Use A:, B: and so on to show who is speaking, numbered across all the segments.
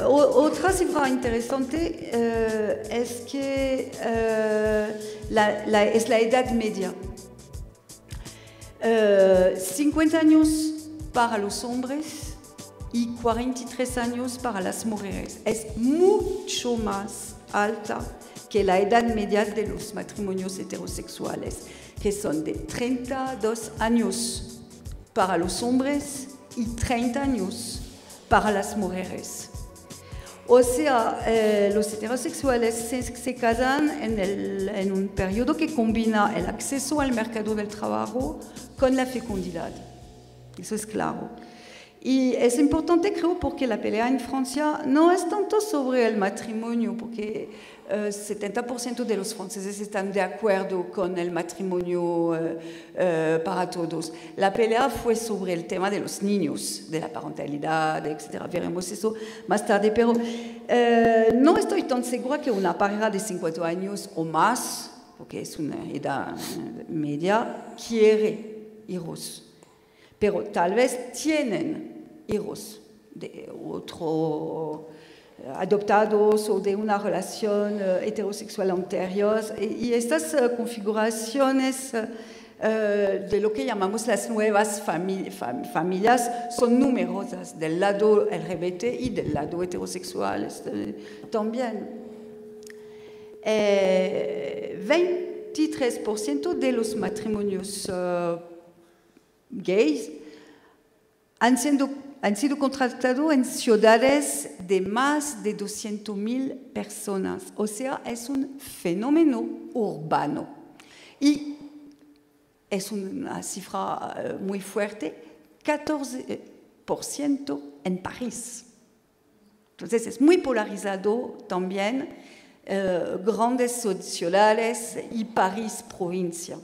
A: Otra cifra interesante es que es la edad media. 50 años para los hombres y 43 años para las mujeres. Es mucho más alta que la edad media de los matrimonios heterosexuales, que son de 32 años para los hombres y 30 años para las mujeres. O sea, los heterosexuales se casan en un periodo que combina el acceso al mercado del trabajo con la fecundidad. Eso es claro. Y es importante, creo, porque la pelea en Francia no es tanto sobre el matrimonio, porque 70% de los franceses están de acuerdo con el matrimonio para todos. La pelea fue sobre el tema de los niños, de la parentalidad, etc. Veremos eso más tarde, pero no estoy tan segura que una pareja de 50 años o más, porque es una edad media, quiere hijos. Pero tal vez tienen hijos de otro adoptados o de una relación heterosexual anterior, y estas configuraciones de lo que llamamos las nuevas familias son numerosas del lado LGBT y del lado heterosexual también. 23% de los matrimonios gays han sido contratados en ciudades de más de 200.000 personas. O sea, es un fenómeno urbano. Y es una cifra muy fuerte, 14% en París. Entonces, es muy polarizado también, grandes ciudades y París provincia.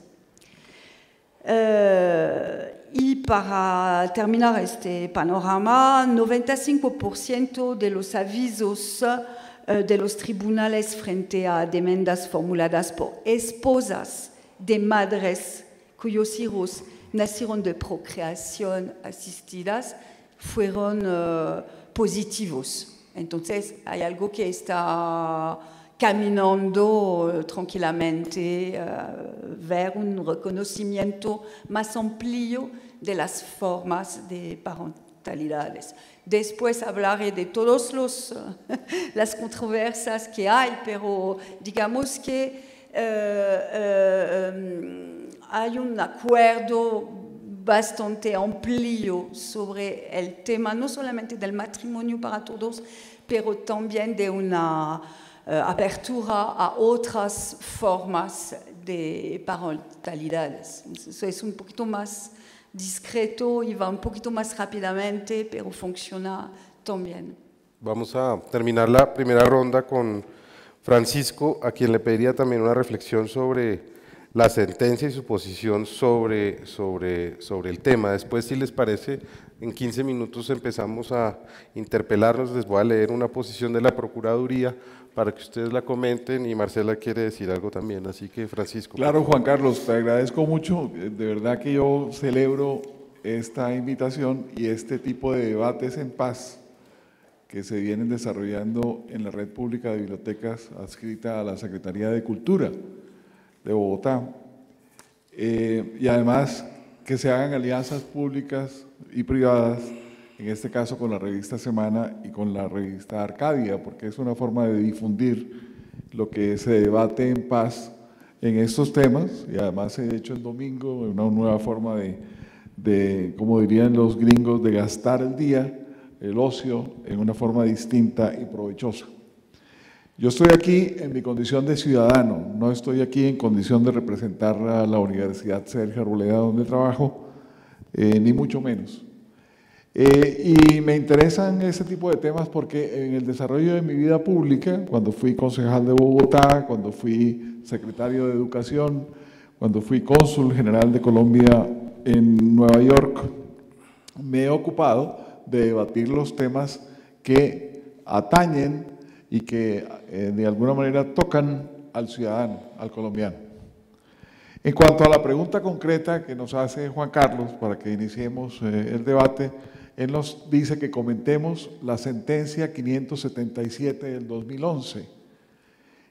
A: Y para terminar este panorama, 95% de los avisos de los tribunales frente a demandas formuladas por esposas de madres cuyos hijos nacieron de procreación asistidas fueron positivos. Entonces, hay algo que está caminando tranquilamente, ver un reconocimiento más amplio de las formas de parentalidades. Después hablaré de todas las controversias que hay, pero digamos que hay un acuerdo bastante amplio sobre el tema, no solamente del matrimonio para todos, pero también de una apertura a otras formas de parentalidades. Eso es un poquito más discreto y va un poquito más rápidamente, pero funciona también.
B: Vamos a terminar la primera ronda con Francisco, a quien le pediría también una reflexión sobre la sentencia y su posición sobre el tema. Después, si les parece, en 15 minutos empezamos a interpelarnos. Les voy a leer una posición de la Procuraduría para que ustedes la comenten, y Marcela quiere decir algo también, así que Francisco.
C: Claro, Juan Carlos, te agradezco mucho, de verdad que yo celebro esta invitación y este tipo de debates en paz que se vienen desarrollando en la Red Pública de Bibliotecas adscrita a la Secretaría de Cultura de Bogotá, y además que se hagan alianzas públicas y privadas, en este caso con la revista Semana y con la revista Arcadia, porque es una forma de difundir lo que se debate en paz en estos temas, y además se ha hecho el domingo, una nueva forma de, como dirían los gringos, de gastar el día, el ocio, en una forma distinta y provechosa. Yo estoy aquí en mi condición de ciudadano, no estoy aquí en condición de representar a la Universidad Sergio Arboleda donde trabajo, ni mucho menos. Y me interesan ese tipo de temas porque en el desarrollo de mi vida pública, cuando fui concejal de Bogotá, cuando fui secretario de Educación, cuando fui cónsul general de Colombia en Nueva York, me he ocupado de debatir los temas que atañen y que de alguna manera tocan al ciudadano, al colombiano. En cuanto a la pregunta concreta que nos hace Juan Carlos para que iniciemos el debate, él nos dice que comentemos la sentencia 577 del 2011.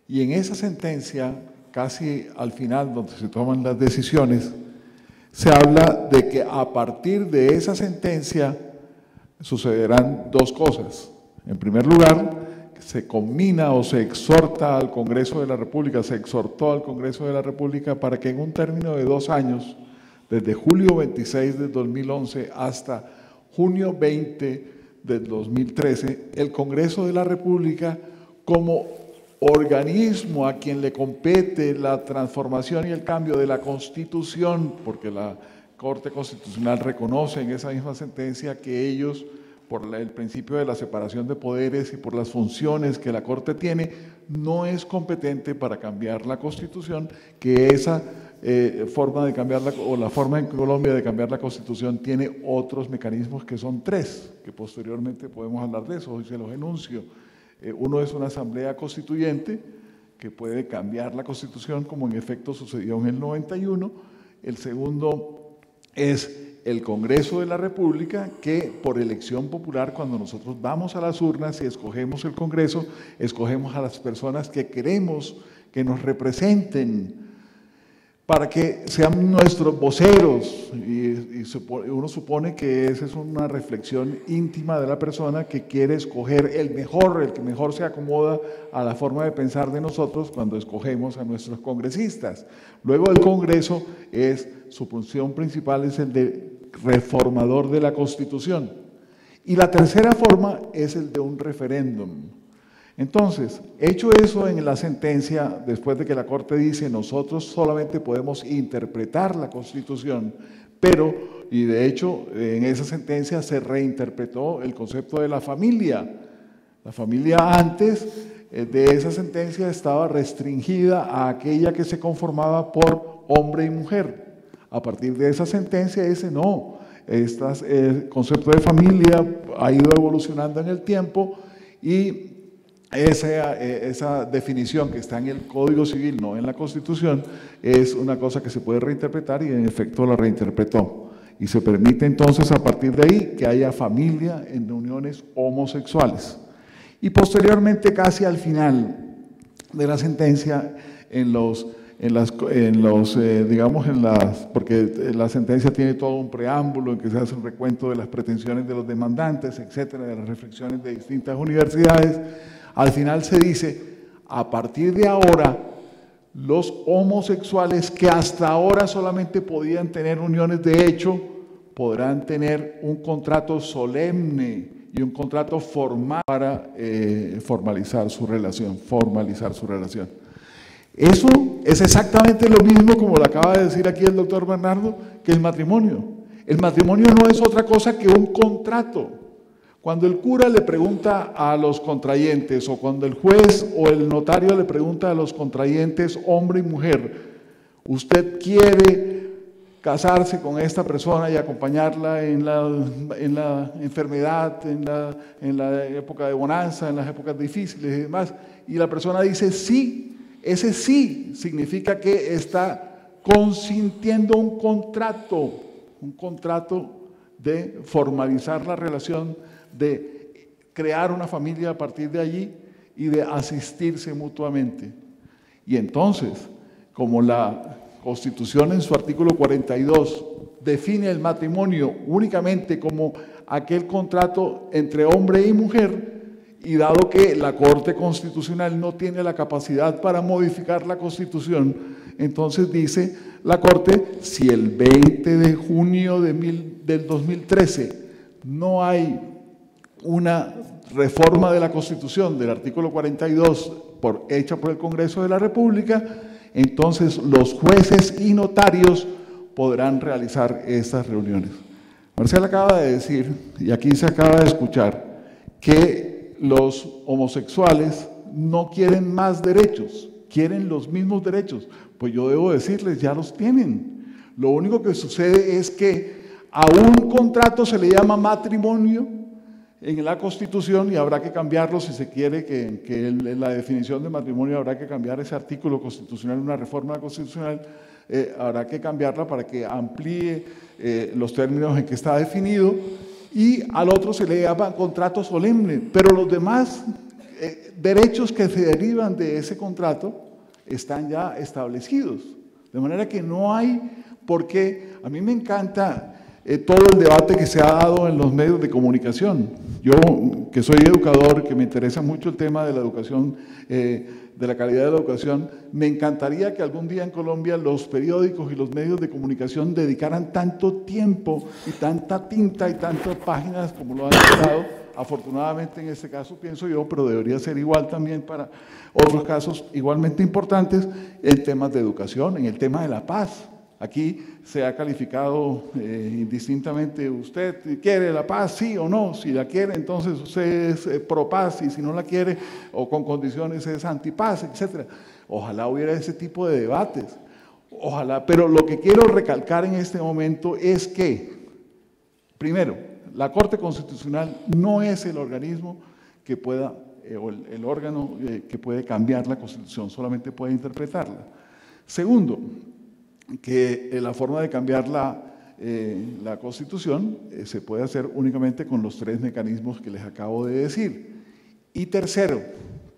C: Y en esa sentencia, casi al final, donde se toman las decisiones, se habla de que a partir de esa sentencia sucederán dos cosas. En primer lugar, se conmina o se exhorta al Congreso de la República, se exhortó al Congreso de la República para que en un término de 2 años, desde julio 26 del 2011 hasta junio 20 del 2013, el Congreso de la República, como organismo a quien le compete la transformación y el cambio de la Constitución, porque la Corte Constitucional reconoce en esa misma sentencia que ellos, por el principio de la separación de poderes y por las funciones que la Corte tiene, no es competente para cambiar la Constitución, que esa forma de cambiarla, o la forma en Colombia de cambiar la Constitución, tiene otros mecanismos que son 3, que posteriormente podemos hablar de eso, hoy se los enuncio. Uno es una asamblea constituyente, que puede cambiar la Constitución, como en efecto sucedió en el 91. El segundo es el Congreso de la República, que por elección popular, cuando nosotros vamos a las urnas y escogemos el Congreso, escogemos a las personas que queremos que nos representen, para que sean nuestros voceros, y uno supone que esa es una reflexión íntima de la persona que quiere escoger el que mejor se acomoda a la forma de pensar de nosotros cuando escogemos a nuestros congresistas. Luego el Congreso su función principal es el de reformador de la Constitución. Y la tercera forma es el de un referéndum. Entonces, hecho eso en la sentencia, después de que la Corte dice nosotros solamente podemos interpretar la Constitución, pero, y de hecho en esa sentencia se reinterpretó el concepto de la familia. La familia antes de esa sentencia estaba restringida a aquella que se conformaba por hombre y mujer. A partir de esa sentencia dice no, el concepto de familia ha ido evolucionando en el tiempo y esa definición que está en el Código Civil, no en la Constitución, es una cosa que se puede reinterpretar y en efecto la reinterpretó. Y se permite entonces a partir de ahí que haya familia en uniones homosexuales. Y posteriormente, casi al final de la sentencia, porque la sentencia tiene todo un preámbulo en que se hace un recuento de las pretensiones de los demandantes, etcétera, de las reflexiones de distintas universidades. Al final se dice, a partir de ahora, los homosexuales que hasta ahora solamente podían tener uniones de hecho, podrán tener un contrato solemne y un contrato formal para formalizar su relación. Eso es exactamente lo mismo, como lo acaba de decir aquí el doctor Bernardo, que el matrimonio. El matrimonio no es otra cosa que un contrato. Cuando el cura le pregunta a los contrayentes, o cuando el juez o el notario le pregunta a los contrayentes, hombre y mujer, ¿usted quiere casarse con esta persona y acompañarla en la enfermedad, en la época de bonanza, en las épocas difíciles y demás? Y la persona dice sí. Ese sí significa que está consintiendo un contrato de formalizar la relación, de crear una familia a partir de allí y de asistirse mutuamente. Y entonces, como la Constitución en su artículo 42 define el matrimonio únicamente como aquel contrato entre hombre y mujer, y dado que la Corte Constitucional no tiene la capacidad para modificar la Constitución, entonces dice la Corte, si el 20 de junio del 2013 no hay una reforma de la Constitución del artículo 42 hecha por el Congreso de la República, entonces los jueces y notarios podrán realizar estas reuniones. Marcela acaba de decir, y aquí se acaba de escuchar, que los homosexuales no quieren más derechos, quieren los mismos derechos. Pues yo debo decirles, ya los tienen. Lo único que sucede es que a un contrato se le llama matrimonio en la Constitución y habrá que cambiarlo si se quiere que en la definición de matrimonio habrá que cambiar ese artículo constitucional, una reforma constitucional, habrá que cambiarla para que amplíe los términos en que está definido. y al otro se le llama contrato solemne, pero los demás derechos que se derivan de ese contrato están ya establecidos, de manera que no hay por qué. A mí me encanta todo el debate que se ha dado en los medios de comunicación. Yo, que soy educador, que me interesa mucho el tema de la educación, de la calidad de la educación, me encantaría que algún día en Colombia los periódicos y los medios de comunicación dedicaran tanto tiempo y tanta tinta y tantas páginas como lo han dado. Afortunadamente en este caso pienso yo, pero debería ser igual también para otros casos igualmente importantes en temas de educación, en el tema de la paz. Aquí se ha calificado indistintamente, usted quiere la paz, sí o no. Si la quiere, entonces usted es pro paz, y si no la quiere o con condiciones es antipaz, etc. Ojalá hubiera ese tipo de debates, ojalá. Pero lo que quiero recalcar en este momento es que, primero, la Corte Constitucional no es el organismo que pueda, o el órgano que puede cambiar la Constitución, solamente puede interpretarla. Segundo, que la forma de cambiar la Constitución se puede hacer únicamente con los 3 mecanismos que les acabo de decir. Y tercero,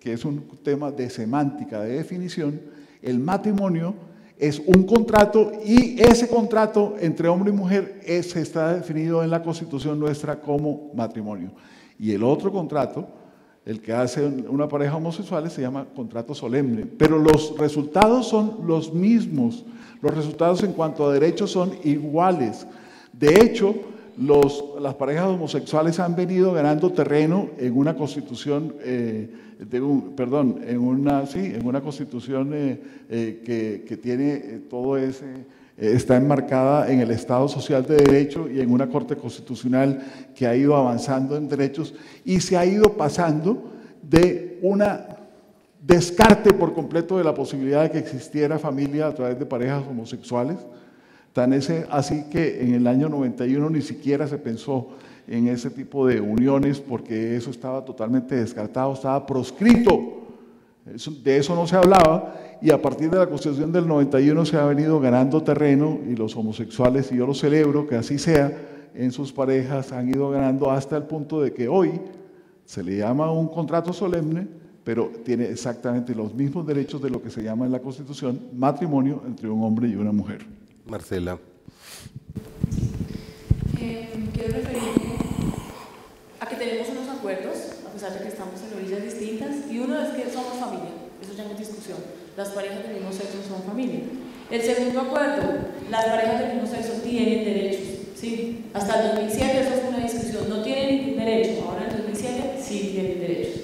C: que es un tema de semántica, de definición, el matrimonio es un contrato, y ese contrato entre hombre y mujer está definido en la Constitución nuestra como matrimonio. Y el otro contrato, el que hace una pareja homosexual, se llama contrato solemne, pero los resultados son los mismos. Los resultados en cuanto a derechos son iguales. De hecho, las parejas homosexuales han venido ganando terreno en una constitución, en una constitución que tiene todo ese, está enmarcada en el Estado Social de Derecho y en una Corte Constitucional que ha ido avanzando en derechos y se ha ido pasando de una descarte por completo de la posibilidad de que existiera familia a través de parejas homosexuales. Tan así que en el año 91 ni siquiera se pensó en ese tipo de uniones porque eso estaba totalmente descartado, estaba proscrito. De eso no se hablaba, y a partir de la Constitución del 91 se ha venido ganando terreno, y los homosexuales, y yo lo celebro que así sea, en sus parejas han ido ganando hasta el punto de que hoy se le llama un contrato solemne, pero tiene exactamente los mismos derechos de lo que se llama en la Constitución matrimonio entre un hombre y una mujer.
B: Marcela.
D: Quiero referirme a que tenemos unos acuerdos, a pesar de que estamos en orillas distintas, y uno es que somos familia, eso ya no es discusión, las parejas del mismo sexo son familia. El segundo acuerdo, las parejas del mismo sexo tienen derechos, ¿sí? Hasta el 2007 eso fue una discusión, no tienen derechos, ahora en el 2007 sí tienen derechos.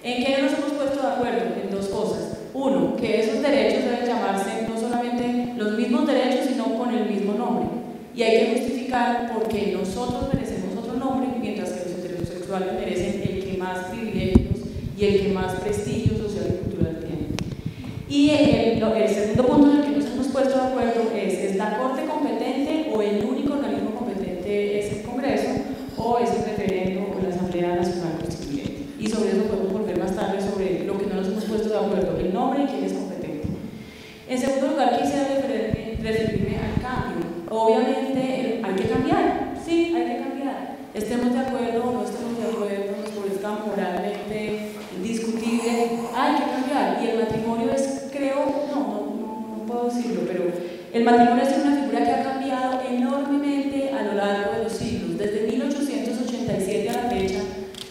D: ¿En qué nos hemos puesto de acuerdo? En 2 cosas. Uno, que esos derechos deben llamarse no solamente los mismos derechos, sino con el mismo nombre. Y hay que justificar por qué nosotros merecemos otro nombre, mientras que los heterosexuales merecen el que más privilegios y el que más prestigio social y cultural tiene. Y el segundo punto en el que nos hemos puesto de acuerdo es la Corte competente o el único organismo competente es el Congreso o es el referendo o la Asamblea Nacional Constituyente. Y sobre eso podemos volver más tarde sobre lo que no nos hemos puesto de acuerdo, el nombre y quién es competente. En segundo lugar, quisiera referirme al cambio. Obviamente hay que cambiar, sí, hay que cambiar. Estemos de acuerdo o no estemos de acuerdo, nos parezca moralmente discutible, hay que cambiar. Y el matrimonio es, creo, no puedo decirlo, pero el matrimonio es una figura que ha cambiado enormemente a lo largo de los siglos. Desde 1887 a la fecha,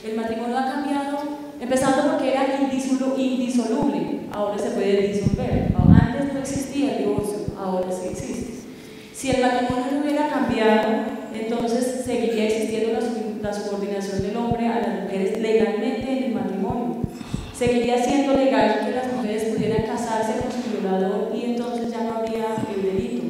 D: el matrimonio ha cambiado, empezando porque era indisoluble, ahora se puede disolver. Antes no existía el divorcio, ahora sí existe. Si el matrimonio no hubiera cambiado, entonces seguiría existiendo la subordinación del hombre a las mujeres legalmente en el matrimonio. Seguiría siendo legal que las mujeres pudieran casarse con su violador y entonces ya no habría el delito.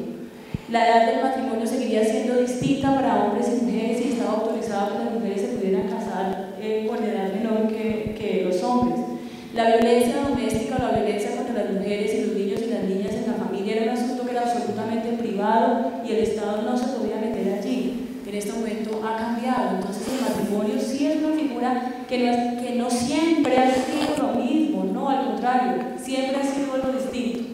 D: La edad del matrimonio seguiría siendo distinta para hombres y mujeres y estaba autorizado que las mujeres se pudieran casar con edad menor que los hombres. La violencia doméstica o la violencia contra las mujeres y los niños y las niñas en la familia era un asunto que era absolutamente privado y el Estado no se podía meter allí. En este momento ha cambiado, entonces el matrimonio sí es una figura que no siempre ha sido lo mismo, no, al contrario, siempre ha sido lo distinto.